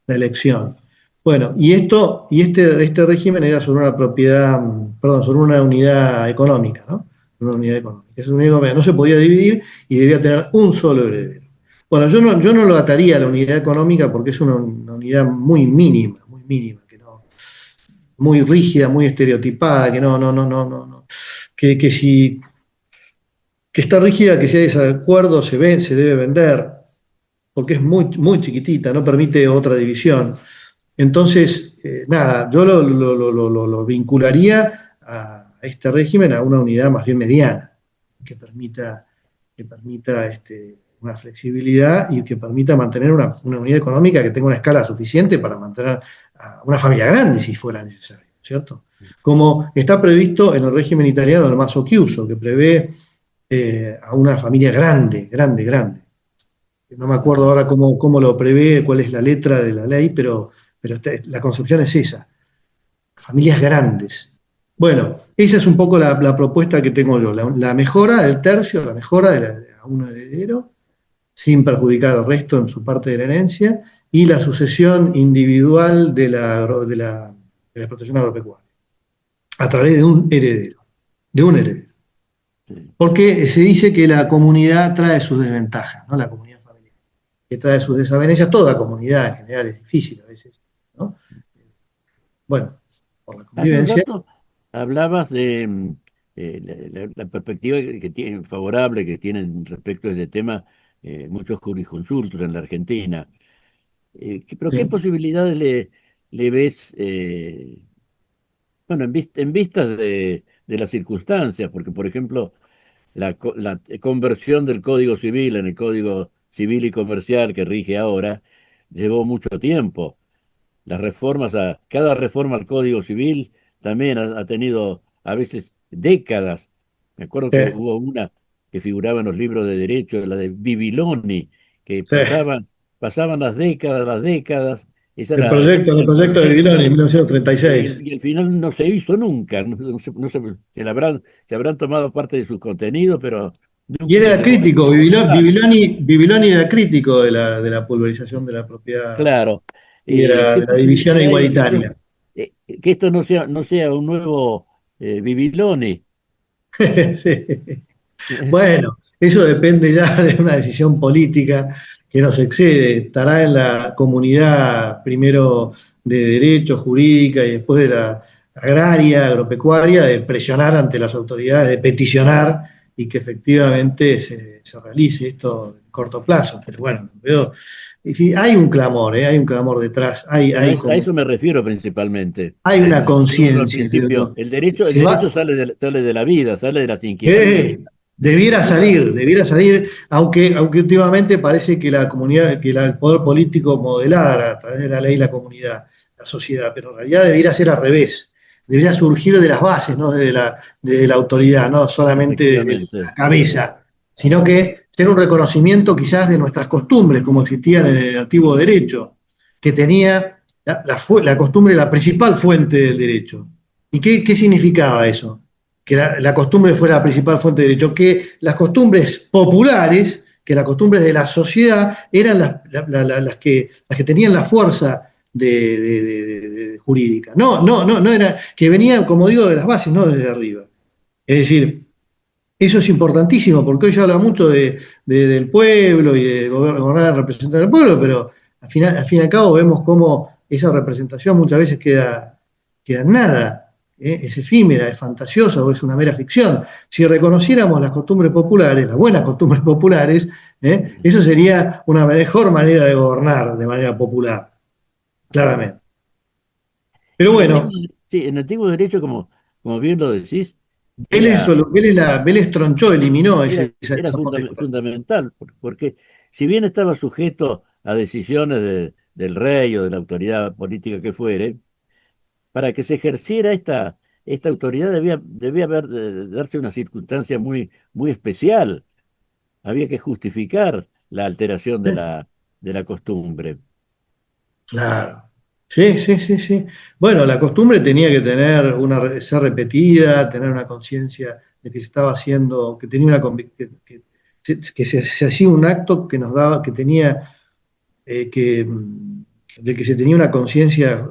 elección. Bueno, y este régimen era sobre una propiedad, sobre una unidad económica, ¿no? Una unidad económica. Esa unidad económica no se podía dividir y debía tener un solo heredero. Bueno, yo no lo ataría a la unidad económica porque es una unidad muy mínima, que no, muy rígida, muy estereotipada, que está rígida, que si hay desacuerdo se debe vender, porque es muy chiquitita, no permite otra división. Entonces, yo lo vincularía a este régimen a una unidad más bien mediana, que permita una flexibilidad y que permita mantener una unidad económica que tenga una escala suficiente para mantener a una familia grande si fuera necesario, ¿cierto? Como está previsto en el régimen italiano del Maso Chiuso, que prevé a una familia grande. No me acuerdo ahora cómo lo prevé, cuál es la letra de la ley, pero la concepción es esa, familias grandes. Bueno, esa es un poco la propuesta que tengo yo, la mejora del tercio, la mejora a un heredero, sin perjudicar al resto en su parte de la herencia, y la sucesión individual de la explotación agropecuaria, a través de un heredero. Porque se dice que la comunidad trae sus desventajas, ¿no? La comunidad familiar, que trae sus desavenencias, toda comunidad en general es difícil a veces, ¿no? bueno, por la
Hace un
convivencia.
rato hablabas de la perspectiva que tiene, favorable que tienen respecto a este tema muchos jurisconsultos en la Argentina. Pero ¿qué
Sí,
posibilidades le ves, bueno, en vistas de las circunstancias? Porque, por ejemplo, la conversión del Código Civil en el Código Civil y Comercial que rige ahora llevó mucho tiempo. Las reformas, cada reforma al Código Civil también ha tenido a veces décadas. Me acuerdo
sí,
que hubo una que figuraba en los libros de derecho, la de Bibiloni, que
sí.
pasaban las décadas. Esa
El
era el
proyecto de Vilón en
proyecto,
1936.
y al final no se hizo nunca. Se habrán tomado parte de su contenido, pero
Y
nunca se
era
llegó a
crítico,
ejecutar.
Bibiloni era crítico de la pulverización de la propiedad
Claro.
y
¿Qué
de la división
posibilidad hay
igualitaria.
que esto no sea un nuevo Bibiloni?
Sí. Bueno, eso depende ya de una decisión política que nos excede. Estará en la comunidad primero de derecho, jurídica y después de la agraria, agropecuaria, de presionar ante las autoridades, de peticionar y que efectivamente se realice esto en corto plazo. Pero bueno, veo, y sí, hay un clamor detrás,
Bueno, a eso me refiero principalmente.
hay una
Volviendo al
conciencia, creo
principio,
yo.
el
Se
derecho
va,
sale de la vida, sale de las inquietudes de la
Debiera salir, aunque últimamente parece que la comunidad, el poder político modelara a través de la ley la comunidad, la sociedad, pero en realidad debiera ser al revés, debería surgir de las bases, no desde la autoridad, no solamente desde la
efectivamente.
cabeza, sino que ser un reconocimiento quizás de nuestras costumbres, como existían en el antiguo derecho, que tenía la costumbre, la principal fuente del derecho. ¿Y qué significaba eso? Que la costumbre fuera la principal fuente de derecho, que las costumbres populares, que las costumbres de la sociedad eran las que tenían la fuerza jurídica. No era, que venían, como digo, de las bases, no desde arriba. Es decir, eso es importantísimo, porque hoy se habla mucho del pueblo y de gobernar representar al pueblo, pero al fin y al cabo vemos cómo esa representación muchas veces queda en nada, ¿eh? Es efímera, es fantasiosa o es una mera ficción. Si reconociéramos las costumbres populares, las buenas costumbres populares, eso sería una mejor manera de gobernar de manera popular, claramente. Pero
Sí,
bueno,
sí, en antiguo derecho, como bien lo decís,
Vélez,
era,
Vélez tronchó, eliminó esos protectores.
fundamental, porque si bien estaba sujeto a decisiones del rey o de la autoridad política que fuere, para que se ejerciera esta autoridad debía darse una circunstancia muy especial. Había que justificar la alteración de la costumbre.
Claro. Sí, sí, sí, sí. Bueno, la costumbre tenía que ser repetida, tener una conciencia de que se estaba haciendo, que tenía se hacía un acto que nos daba, que tenía, del que se tenía una conciencia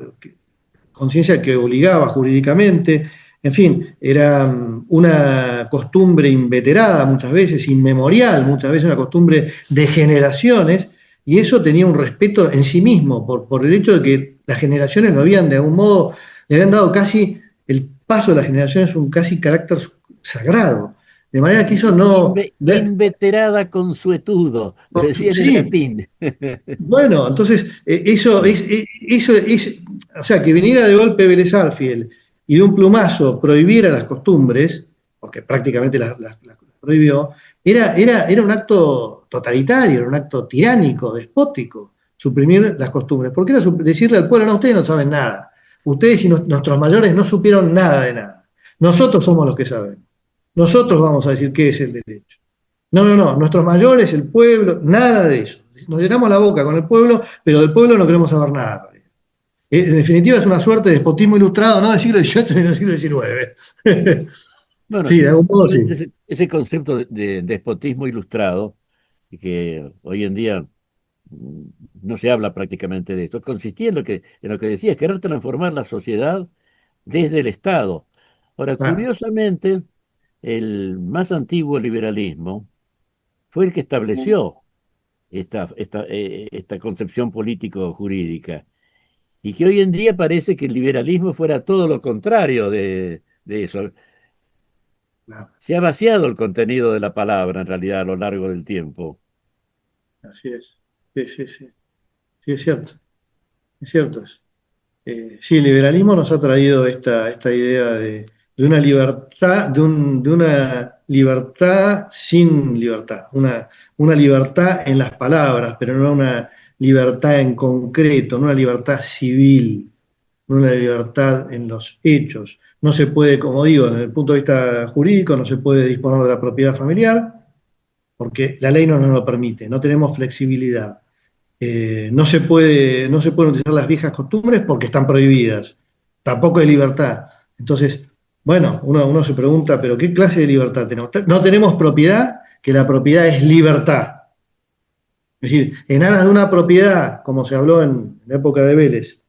que obligaba jurídicamente. En fin, era una costumbre inveterada muchas veces, inmemorial, muchas veces una costumbre de generaciones, y eso tenía un respeto en sí mismo, por el hecho de que las generaciones lo habían de algún modo, le habían dado casi, el paso de las generaciones un casi carácter sagrado. De manera que eso no...
Inveterada consuetudo, lo decía en el
Sí,
latín.
bueno, entonces eso es, o sea, que viniera de golpe Vélez Sarsfield y de un plumazo prohibiera las costumbres, porque prácticamente las prohibió, era un acto totalitario, era un acto tiránico, despótico, suprimir las costumbres, porque era decirle al pueblo, no, ustedes no saben nada, ustedes y nuestros mayores no supieron nada de nada, nosotros somos los que sabemos, nosotros vamos a decir qué es el derecho. No, nuestros mayores, el pueblo, nada de eso. Nos llenamos la boca con el pueblo, pero del pueblo no queremos saber nada. En definitiva es una suerte de despotismo ilustrado, no del siglo XVIII sino del siglo XIX.
Bueno,
Sí, de algún modo sí.
justamente ese concepto de despotismo ilustrado, y que hoy en día mm, no se habla prácticamente de esto, consistía en lo que decías, querer transformar la sociedad desde el Estado. Ahora,
Ah,
curiosamente, el más antiguo liberalismo fue el que estableció esta concepción político-jurídica. Y que hoy en día parece que el liberalismo fuera todo lo contrario de eso.
Claro,
Se ha vaciado el contenido de la palabra en realidad a lo largo del tiempo.
así es. Sí, sí, sí. Sí, es cierto. Es cierto eso. Sí, el liberalismo nos ha traído esta idea de una libertad, de una libertad sin libertad, una libertad en las palabras, pero no una libertad en concreto, no una libertad civil, no una libertad en los hechos. No se puede, como digo, desde el punto de vista jurídico, no se puede disponer de la propiedad familiar, porque la ley no nos lo permite, no tenemos flexibilidad. No se pueden utilizar las viejas costumbres porque están prohibidas. Tampoco hay libertad. Entonces, bueno, uno se pregunta, ¿pero qué clase de libertad tenemos? No tenemos propiedad, que la propiedad es libertad. Es decir, en aras de una propiedad, como se habló en la época de Vélez,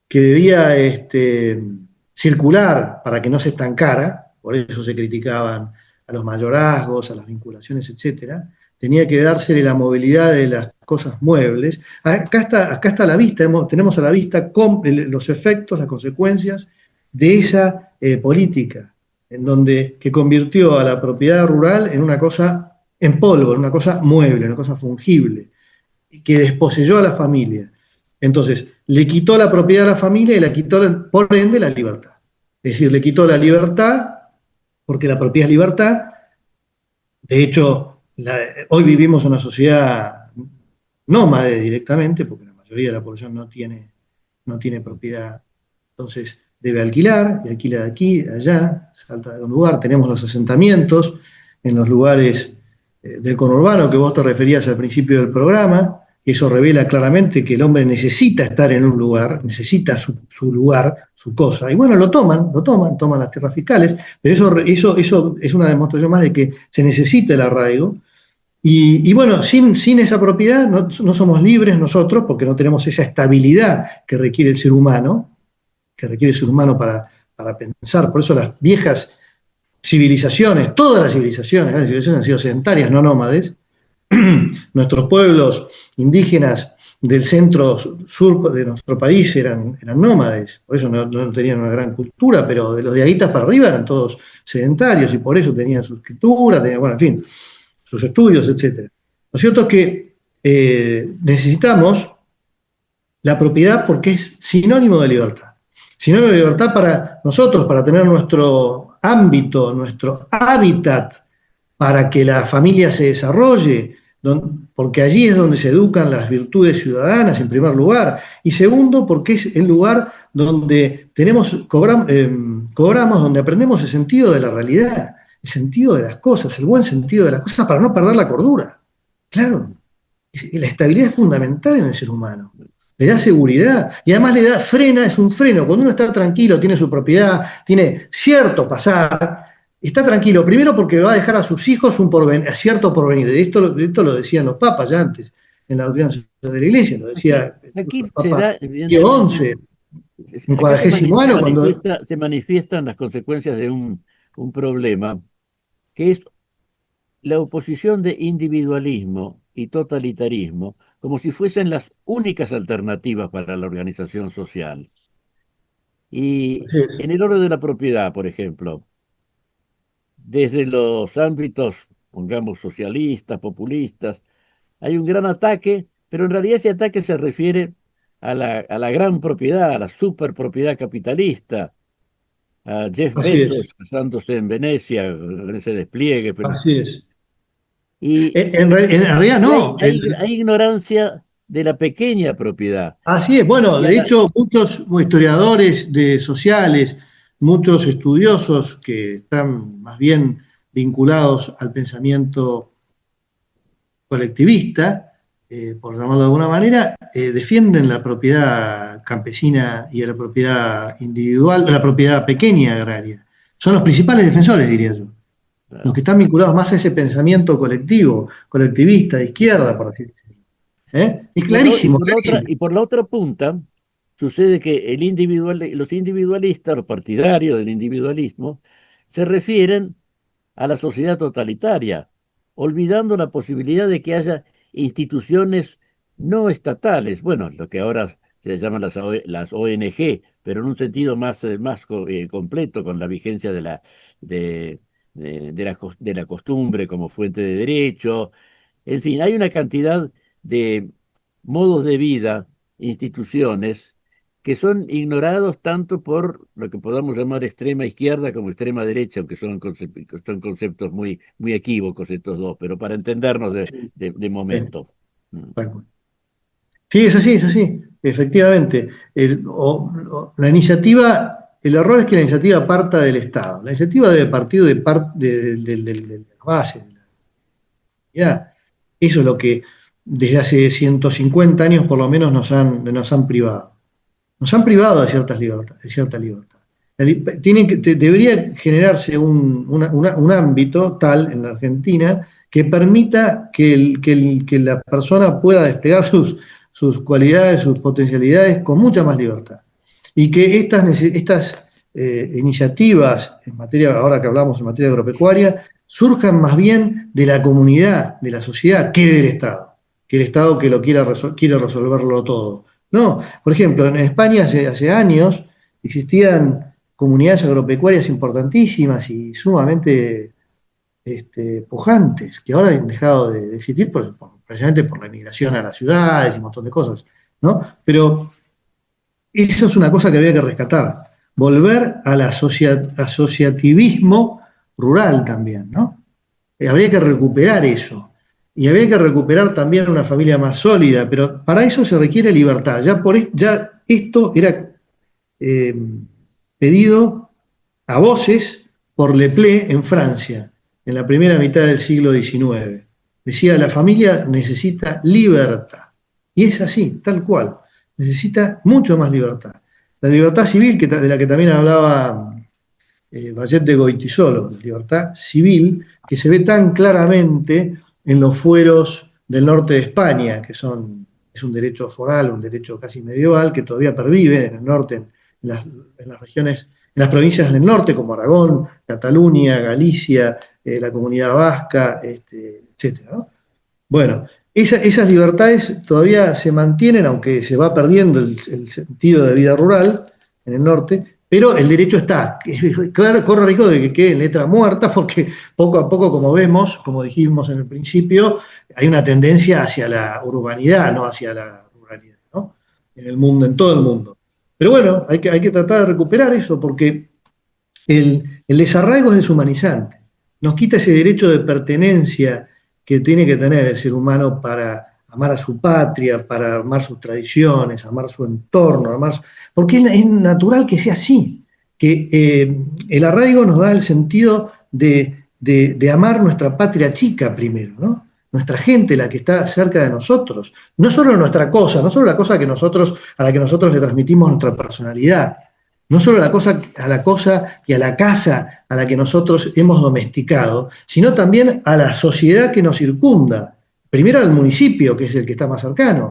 que debía circular para que no se estancara, por eso se criticaban a los mayorazgos, a las vinculaciones, etcétera, tenía que dársele la movilidad de las cosas muebles. Acá está a la vista, tenemos a la vista los efectos, las consecuencias de esa política, que convirtió a la propiedad rural en una cosa en polvo, en una cosa mueble, una cosa fungible, que desposeyó a la familia. Entonces, le quitó la propiedad a la familia y le quitó, por ende, la libertad. Es decir, le quitó la libertad, porque la propiedad es libertad. De hecho, hoy vivimos una sociedad nómade directamente, porque la mayoría de la población no tiene propiedad. Entonces, debe alquilar, y alquila de aquí, de allá, salta de un lugar. Tenemos los asentamientos en los lugares del conurbano que vos te referías al principio del programa. Eso revela claramente que el hombre necesita estar en un lugar, necesita su lugar, su cosa. Y bueno, toman las tierras fiscales, pero eso es una demostración más de que se necesita el arraigo. Y bueno, sin esa propiedad no somos libres nosotros, porque no tenemos esa estabilidad que requiere el ser humano, para pensar. Por eso las viejas civilizaciones, todas las civilizaciones han sido sedentarias, no nómades. Nuestros pueblos indígenas del centro sur de nuestro país eran nómades, por eso no tenían una gran cultura, pero de los de Aguitas para arriba eran todos sedentarios y por eso tenían su escritura, bueno, en fin, sus estudios, etc. Lo cierto es que necesitamos la propiedad porque es sinónimo de libertad. Sinónimo de libertad para nosotros, para tener nuestro ámbito, nuestro hábitat, para que la familia se desarrolle, porque allí es donde se educan las virtudes ciudadanas, en primer lugar, y segundo, porque es el lugar donde cobramos, donde aprendemos el sentido de la realidad, el sentido de las cosas, el buen sentido de las cosas, para no perder la cordura. Claro, la estabilidad es fundamental en el ser humano. Le da seguridad y además es un freno. Cuando uno está tranquilo, tiene su propiedad, tiene cierto pasar, está tranquilo, primero porque va a dejar a sus hijos cierto porvenir. Esto lo decían los papas ya antes, en la doctrina de la Iglesia, lo decía
aquí
el Papa
se
Pío XI, en 40 años, cuando...
se manifiestan las consecuencias de un problema, que es la oposición de individualismo y totalitarismo, como si fuesen las únicas alternativas para la organización social. Y en el orden de la propiedad, por ejemplo, desde los ámbitos, pongamos, socialistas, populistas, hay un gran ataque, pero en realidad ese ataque se refiere a la gran propiedad, a la superpropiedad capitalista, a Jeff Bezos casándose en Venecia, en ese despliegue.
Así es.
Y
en realidad no.
Hay ignorancia de la pequeña propiedad.
Así es, bueno, de hecho muchos historiadores sociales, muchos estudiosos que están más bien vinculados al pensamiento colectivista, por llamarlo de alguna manera, defienden la propiedad campesina y la propiedad individual, la propiedad pequeña agraria. Son los principales defensores, diría yo. Claro. Los que están vinculados más a ese pensamiento colectivista, de izquierda, por así decirlo. Es clarísimo.
Y por la otra punta, sucede que los individualistas, los partidarios del individualismo, se refieren a la sociedad totalitaria, olvidando la posibilidad de que haya instituciones no estatales, bueno, lo que ahora se les llaman las ONG, pero en un sentido más completo, con la vigencia de, de la costumbre como fuente de derecho. En fin, hay una cantidad de modos de vida, instituciones, que son ignorados tanto por lo que podamos llamar extrema izquierda como extrema derecha, aunque son conceptos muy equívocos estos dos, pero para entendernos de momento.
Sí, es así, efectivamente. La iniciativa, el error es que la iniciativa parta del Estado. La iniciativa debe partir de la base, de la comunidad. Eso es lo que desde hace 150 años por lo menos nos han privado. Nos han privado de cierta libertad. Debería generarse un ámbito tal en la Argentina que permita que la persona pueda desplegar sus cualidades, sus potencialidades con mucha más libertad. Y que estas iniciativas, ahora que hablamos en materia agropecuaria, surjan más bien de la comunidad, de la sociedad, que del Estado. Que el Estado que lo quiere resolverlo todo. No, por ejemplo, en España hace años existían comunidades agropecuarias importantísimas y sumamente pujantes, que ahora han dejado de existir precisamente por la migración a las ciudades y un montón de cosas, ¿no? Pero eso es una cosa que había que rescatar, volver al asociativismo rural también, ¿no? Habría que recuperar eso. Y habría que recuperar también una familia más sólida, pero para eso se requiere libertad. Ya esto era pedido a voces por Lepler en Francia, en la primera mitad del siglo XIX. Decía, la familia necesita libertad. Y es así, tal cual. Necesita mucho más libertad. La libertad civil, de la que también hablaba Vallet de Goytisolo, la libertad civil, que se ve tan claramente en los fueros del norte de España, es un derecho foral, un derecho casi medieval, que todavía pervive en el norte, en las regiones, en las provincias del norte, como Aragón, Cataluña, Galicia, la Comunidad Vasca, etcétera, ¿no? Bueno, esas libertades todavía se mantienen, aunque se va perdiendo el sentido de vida rural en el norte, pero el derecho está. Claro, corre riesgo de que quede en letra muerta, porque poco a poco, como vemos, como dijimos en el principio, hay una tendencia hacia la urbanidad, no hacia la ruralidad, ¿no? En el mundo, en todo el mundo. Pero bueno, hay que tratar de recuperar eso, porque el desarraigo es deshumanizante. Nos quita ese derecho de pertenencia que tiene que tener el ser humano para amar a su patria, para amar sus tradiciones, amar su entorno, porque es natural que sea así, que el arraigo nos da el sentido de amar nuestra patria chica primero, ¿no? Nuestra gente, la que está cerca de nosotros, no solo nuestra cosa, no solo la cosa a la que nosotros le transmitimos nuestra personalidad, no solo a la cosa y a la casa a la que nosotros hemos domesticado, sino también a la sociedad que nos circunda. Primero al municipio, que es el que está más cercano,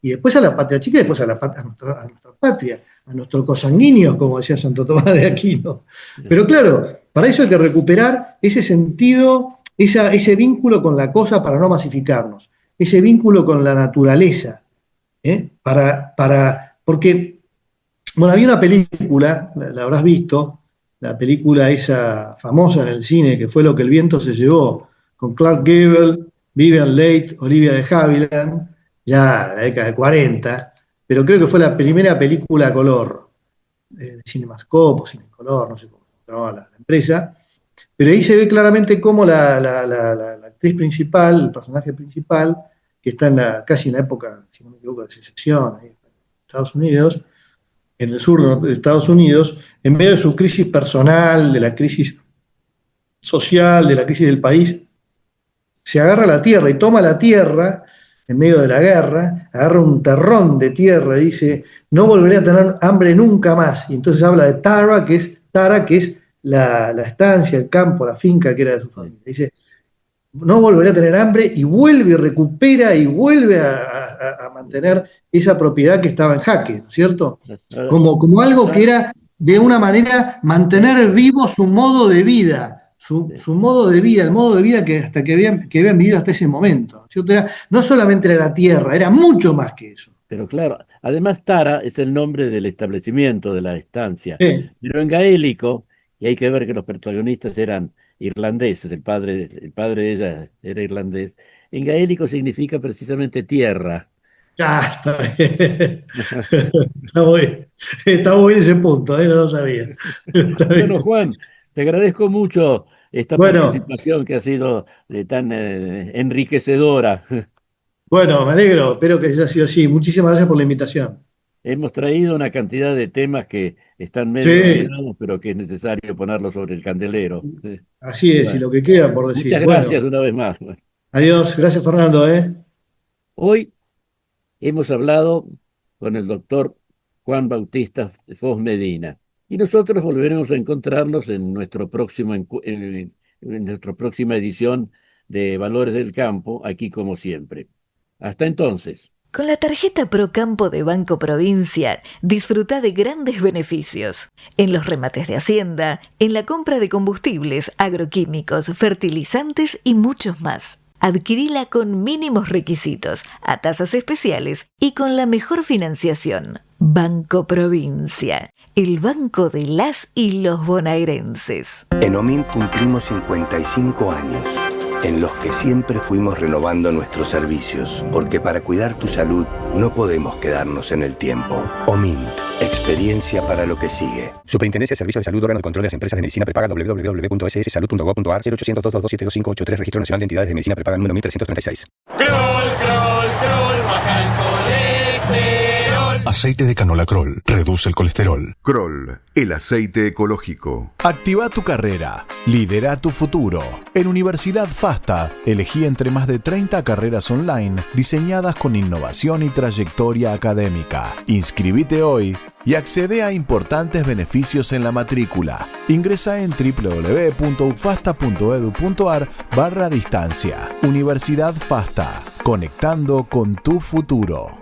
y después a la patria chica, y después a nuestra patria, a nuestros cosanguíneos, como decía Santo Tomás de Aquino. Pero claro, para eso hay que recuperar ese sentido, ese vínculo con la cosa para no masificarnos, ese vínculo con la naturaleza, porque, bueno, había una película, la habrás visto, la película esa famosa en el cine, que fue Lo que el viento se llevó, con Clark Gable, Vivian Leigh, Olivia de Havilland, ya en la década de 40, pero creo que fue la primera película a color, de Cinemascope o Cinecolor, no sé cómo se llamaba la empresa, pero ahí se ve claramente cómo la actriz principal, el personaje principal, que está casi en la época, si no me equivoco, de secesión, ahí en Estados Unidos, en el sur de Estados Unidos, en medio de su crisis personal, de la crisis social, de la crisis del país, se agarra la tierra y toma la tierra en medio de la guerra, agarra un terrón de tierra y dice, no volveré a tener hambre nunca más. Y entonces habla de Tara, que es la estancia, el campo, la finca que era de su familia. Dice, no volveré a tener hambre, y vuelve y recupera y vuelve a mantener esa propiedad que estaba en jaque, ¿no es cierto? Como algo que era, de una manera, mantener vivo su modo de vida. Su modo de vida, el modo de vida que habían vivido hasta ese momento, ¿cierto? No solamente era la tierra, era mucho más que eso.
Pero claro, además Tara es el nombre del establecimiento, de la estancia.
Sí,
Pero en gaélico, y hay que ver que los protagonistas eran irlandeses, el padre de ella era irlandés, en gaélico significa precisamente tierra.
ya, está bien. Está muy bien ese punto, no lo sabía. Está
Bueno,
bien.
Juan, te agradezco mucho esta
Bueno,
participación que ha sido tan enriquecedora.
bueno, me alegro, espero que haya sido así. Muchísimas gracias por la invitación.
Hemos traído una cantidad de temas que están medio
Sí,
olvidados, pero que es necesario ponerlos sobre el candelero.
así es, y
Bueno,
lo que queda por decir.
muchas
Bueno,
gracias una vez más.
adiós, gracias Fernando, ¿eh?
Hoy hemos hablado con el doctor Juan Bautista Foz Medina y nosotros volveremos a encontrarnos en en nuestra próxima edición de Valores del Campo, aquí como siempre. Hasta entonces.
Con la tarjeta Procampo de Banco Provincia, disfruta de grandes beneficios. En los remates de Hacienda, en la compra de combustibles, agroquímicos, fertilizantes y muchos más. Adquirila con mínimos requisitos, a tasas especiales y con la mejor financiación. Banco Provincia, el banco de las y los bonaerenses.
En OMINT cumplimos 55 años, en los que siempre fuimos renovando nuestros servicios, porque para cuidar tu salud no podemos quedarnos en el tiempo. OMINT, experiencia para lo que sigue.
Superintendencia de Servicios de Salud, órgano de control de las empresas de medicina prepaga, www.sssalud.gov.ar, 0800-227-2583, Registro Nacional de Entidades de Medicina Prepaga número 1336.
Kroll, baja el colesterol.
Aceite de canola Kroll reduce el colesterol.
Kroll, el aceite ecológico.
Activa tu carrera. Lidera tu futuro. En Universidad FASTA, elegí entre más de 30 carreras online diseñadas con innovación y trayectoria académica. Inscribite hoy y accede a importantes beneficios en la matrícula. Ingresa en www.ufasta.edu.ar/distancia. Universidad FASTA, conectando con tu futuro.